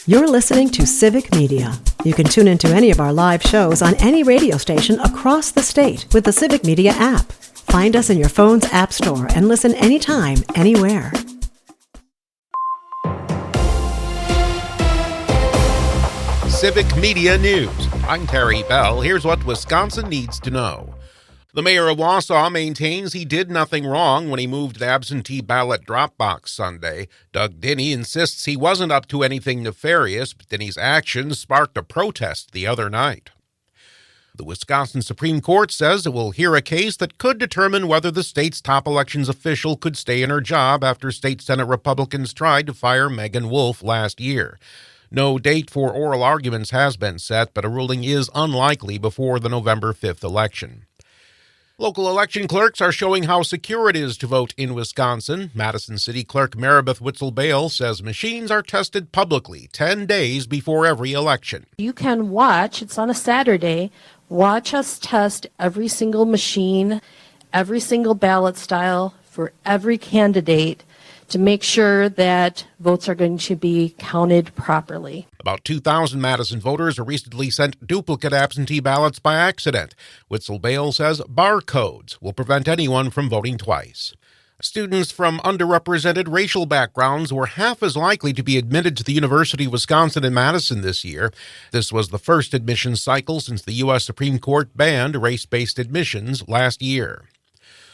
You're listening to Civic Media. You can tune into any of our live shows on any radio station across the state with the Civic Media app. Find us in your phone's app store and listen anytime, anywhere. Civic Media News. I'm Terry Bell. Here's what Wisconsin needs to know. The mayor of Wausau maintains he did nothing wrong when he moved an absentee ballot drop box Sunday. Doug Dinney insists he wasn't up to anything nefarious, but Dinney's actions sparked a protest the other night. The Wisconsin Supreme Court says it will hear a case that could determine whether the state's top elections official could stay in her job after state Senate Republicans tried to fire Megan Wolfe last year. No date for oral arguments has been set, but a ruling is unlikely before the November 5th election. Local election clerks are showing how secure it is to vote in Wisconsin. Madison City Clerk Maribeth Witzel-Bale says machines are tested publicly 10 days before every election. You can watch, it's on a Saturday, watch us test every single machine, every single ballot style for every candidate to make sure that votes are going to be counted properly. About 2,000 Madison voters recently sent duplicate absentee ballots by accident. Witzel-Bale says barcodes will prevent anyone from voting twice. Students from underrepresented racial backgrounds were half as likely to be admitted to the University of Wisconsin in Madison this year. This was the first admissions cycle since the U.S. Supreme Court banned race-based admissions last year.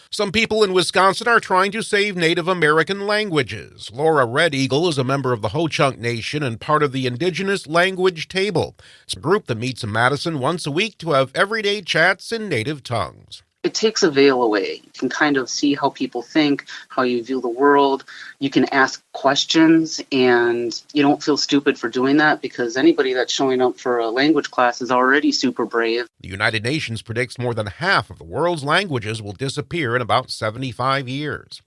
Some people in Wisconsin are trying to save Native American languages. Laura Red Eagle is a member of the Ho-Chunk Nation and part of the Indigenous Language Table. It's a group that meets in Madison once a week to have everyday chats in native tongues. It takes a veil away. You can kind of see how people think, how you view the world. You can ask questions, and you don't feel stupid for doing that because anybody that's showing up for a language class is already super brave. The United Nations predicts more than half of the world's languages will disappear in about 75 years.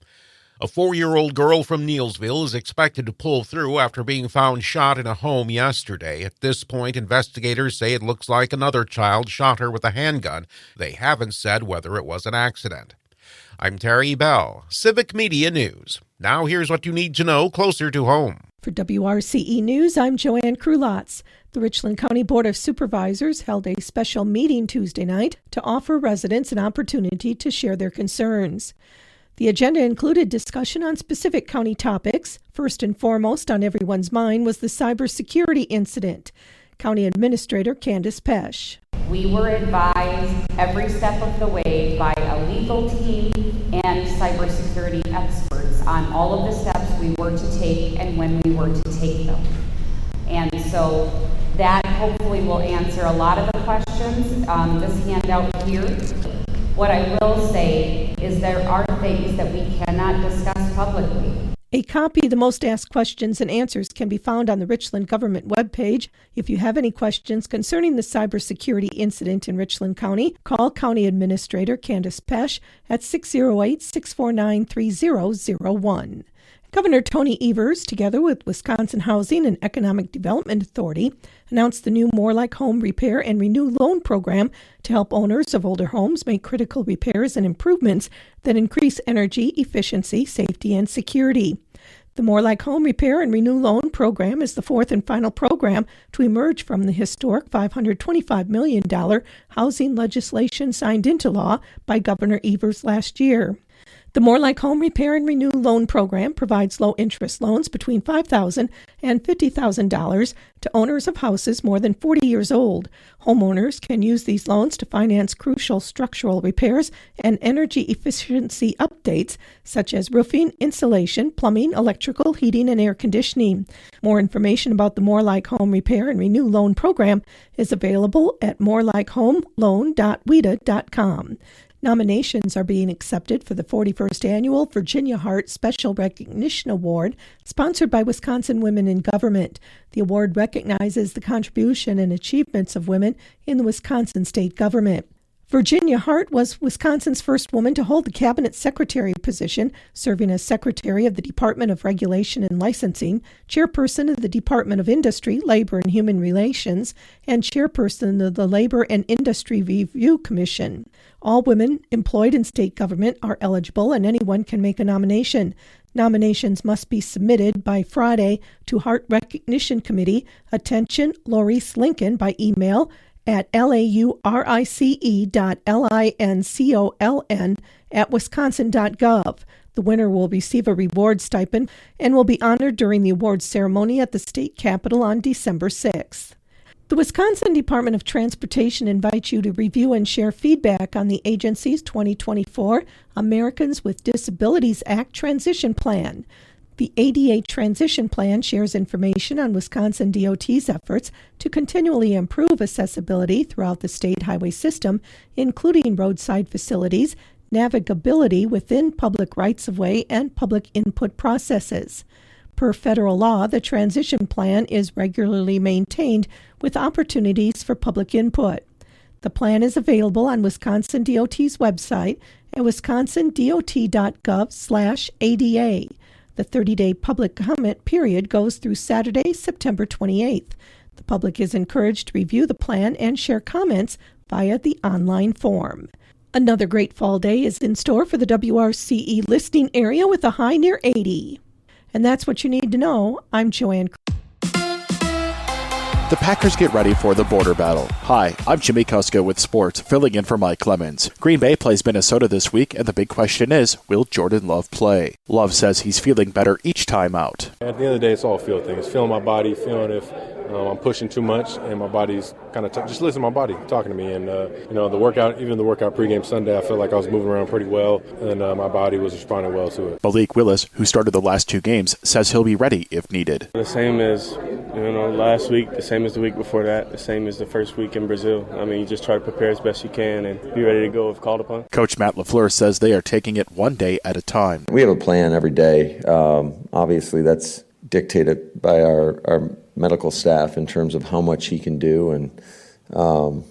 A 4-year-old girl from Neillsville is expected to pull through after being found shot in a home yesterday. At this point, investigators say it looks like another child shot her with a handgun. They haven't said whether it was an accident. I'm Terry Bell, Civic Media News. Now here's what you need to know closer to home. For WRCE News, I'm Joanne Krulotz. The Richland County Board of Supervisors held a special meeting Tuesday night to offer residents an opportunity to share their concerns. The agenda included discussion on specific county topics. First and foremost on everyone's mind was the cybersecurity incident. County Administrator Candace Pesch. We were advised every step of the way by a legal team and cybersecurity experts on all of the steps we were to take and when we were to take them. And so that hopefully will answer a lot of the questions. This handout here. What I will say is there are things that we cannot discuss publicly. A copy of the Most Asked Questions and Answers can be found on the Richland Government webpage. If you have any questions concerning the cybersecurity incident in Richland County, call County Administrator Candace Pesch at 608-649-3001. Governor Tony Evers, together with Wisconsin Housing and Economic Development Authority, announced the new More Like Home Repair and Renew loan program to help owners of older homes make critical repairs and improvements that increase energy, efficiency, safety, and security. The More Like Home Repair and Renew loan program is the fourth and final program to emerge from the historic $525 million housing legislation signed into law by Governor Evers last year. The More Like Home Repair and Renew loan program provides low-interest loans between $5,000 and $50,000 to owners of houses more than 40 years old. Homeowners can use these loans to finance crucial structural repairs and energy efficiency updates, such as roofing, insulation, plumbing, electrical, heating, and air conditioning. More information about the More Like Home Repair and Renew loan program is available at morelikehomeloan.weta.com. Nominations are being accepted for the 41st Annual Virginia Hart Special Recognition Award, sponsored by Wisconsin Women in Government. The award recognizes the contribution and achievements of women in the Wisconsin state government. Virginia Hart was Wisconsin's first woman to hold the cabinet secretary position, serving as secretary of the Department of Regulation and Licensing, chairperson of the Department of Industry, Labor and Human Relations, and chairperson of the Labor and Industry Review Commission. All women employed in state government are eligible, and anyone can make a nomination. Nominations must be submitted by Friday to Hart Recognition Committee. Attention, Laurice Lincoln, by email at laurice.lincoln@wisconsin.gov. The winner will receive a reward stipend and will be honored during the awards ceremony at the state capitol on December 6th. The Wisconsin Department of Transportation invites you to review and share feedback on the agency's 2024 Americans with Disabilities Act Transition Plan. The ADA Transition Plan shares information on Wisconsin DOT's efforts to continually improve accessibility throughout the state highway system, including roadside facilities, navigability within public rights-of-way, and public input processes. Per federal law, the transition plan is regularly maintained with opportunities for public input. The plan is available on Wisconsin DOT's website at wisconsindot.gov/ADA. The 30-day public comment period goes through Saturday, September 28th. The public is encouraged to review the plan and share comments via the online form. Another great fall day is in store for the WRCE listening area with a high near 80. And that's what you need to know. I'm Joanne. The Packers get ready for the border battle. Hi, I'm Jimmy Kuska with sports, filling in for Mike Clemens. Green Bay plays Minnesota this week, and the big question is, will Jordan Love play? Love says he's feeling better each time out. At the end of the day, it's all feel things. Feeling my body, feeling if I'm pushing too much, and my body's kind of just listen to my body talking to me. And the workout, even the workout pregame Sunday, I felt like I was moving around pretty well, and my body was responding well to it. Malik Willis, who started the last two games, says he'll be ready if needed. The same as last week, the same as the week before that, the same as the first week in Brazil. I mean, you just try to prepare as best you can and be ready to go if called upon. Coach Matt LaFleur says they are taking it one day at a time. We have a plan every day. Obviously, that's dictated by our medical staff in terms of how much he can do, and so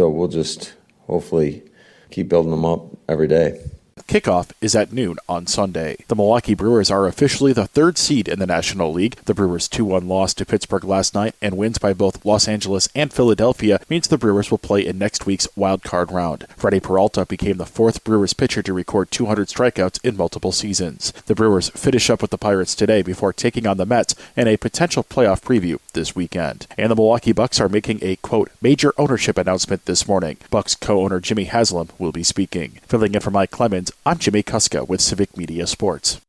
we'll just hopefully keep building him up every day. Kickoff is at noon on Sunday. The Milwaukee Brewers are officially the third seed in the National League. The Brewers' 2-1 loss to Pittsburgh last night and wins by both Los Angeles and Philadelphia means the Brewers will play in next week's wild card round. Freddie Peralta became the fourth Brewers pitcher to record 200 strikeouts in multiple seasons. The Brewers finish up with the Pirates today before taking on the Mets in a potential playoff preview this weekend. And the Milwaukee Bucks are making a, quote, major ownership announcement this morning. Bucks co-owner Jimmy Haslam will be speaking. Filling in for Mike Clemens, I'm Jimmy Kuska with Civic Media Sports.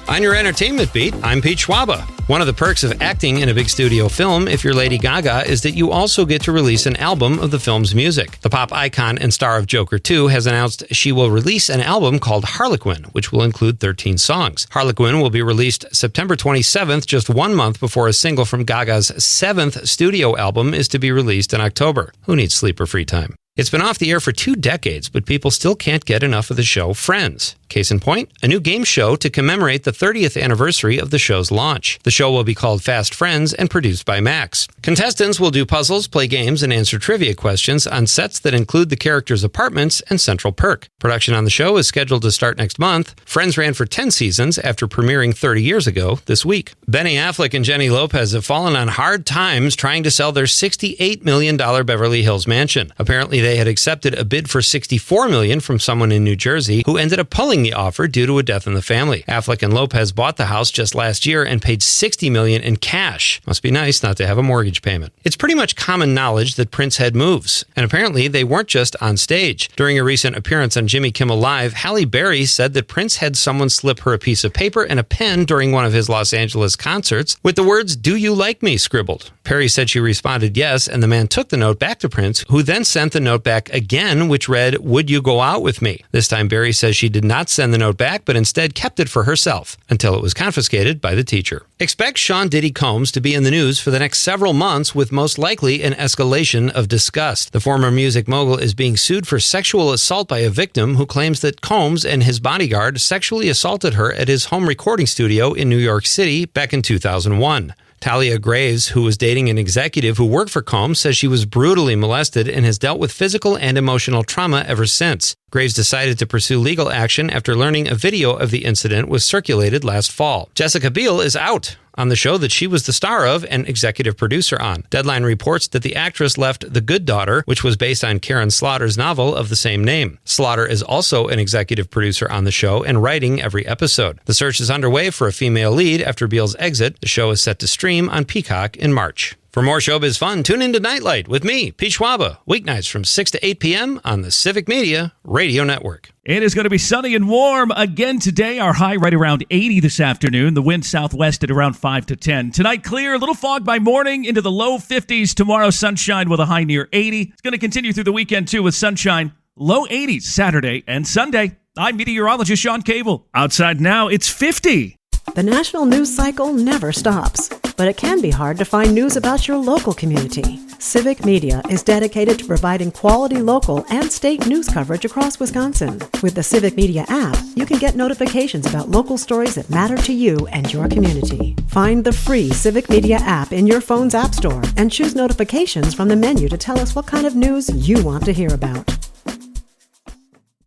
On your entertainment beat, I'm Pete Schwaba. One of the perks of acting in a big studio film, if you're Lady Gaga, is that you also get to release an album of the film's music. The pop icon and star of Joker 2 has announced she will release an album called Harlequin, which will include 13 songs. Harlequin will be released September 27th, just 1 month before a single from Gaga's 7th studio album is to be released in October. Who needs sleep or free time? It's been off the air for 2 decades, but people still can't get enough of the show Friends. Case in point, a new game show to commemorate the 30th anniversary of the show's launch. The show will be called Fast Friends and produced by Max. Contestants will do puzzles, play games, and answer trivia questions on sets that include the characters' apartments and Central Perk. Production on the show is scheduled to start next month. Friends ran for 10 seasons after premiering 30 years ago this week. Benny Affleck and Jenny Lopez have fallen on hard times trying to sell their $68 million Beverly Hills mansion. Apparently, they had accepted a bid for $64 million from someone in New Jersey who ended up pulling the offer due to a death in the family. Affleck and Lopez bought the house just last year and paid $60 million in cash. Must be nice not to have a mortgage payment. It's pretty much common knowledge that Prince had moves, and apparently they weren't just on stage. During a recent appearance on Jimmy Kimmel Live, Halle Berry said that Prince had someone slip her a piece of paper and a pen during one of his Los Angeles concerts with the words, "Do you like me?" scribbled. Perry said she responded yes, and the man took the note back to Prince, who then sent the note back again, which read, "Would you go out with me?" This time Berry says she did not send the note back, but instead kept it for herself until it was confiscated by the teacher. Expect Sean Diddy Combs to be in the news for the next several months, with most likely an escalation of disgust. The former music mogul is being sued for sexual assault by a victim who claims that Combs and his bodyguard sexually assaulted her at his home recording studio in New York City back in 2001. Talia Graves, who was dating an executive who worked for Combs, says she was brutally molested and has dealt with physical and emotional trauma ever since. Graves decided to pursue legal action after learning a video of the incident was circulated last fall. Jessica Biel is out on the show that she was the star of and executive producer on. Deadline reports that the actress left The Good Daughter, which was based on Karen Slaughter's novel of the same name. Slaughter is also an executive producer on the show and writing every episode. The search is underway for a female lead after Biel's exit. The show is set to stream on Peacock in March. For more showbiz fun, tune into Nightlight with me, Pete Schwaba, weeknights from 6 to 8 p.m. on the Civic Media Radio Network. It is going to be sunny and warm again today. Our high right around 80 this afternoon. The wind southwest at around 5 to 10. Tonight, clear, a little fog by morning into the low 50s. Tomorrow, sunshine with a high near 80. It's going to continue through the weekend, too, with sunshine. Low 80s Saturday and Sunday. I'm meteorologist Sean Cable. Outside now, it's 50. The national news cycle never stops, but it can be hard to find news about your local community. Civic Media is dedicated to providing quality local and state news coverage across Wisconsin. With the Civic Media app, you can get notifications about local stories that matter to you and your community. Find the free Civic Media app in your phone's app store and choose notifications from the menu to tell us what kind of news you want to hear about.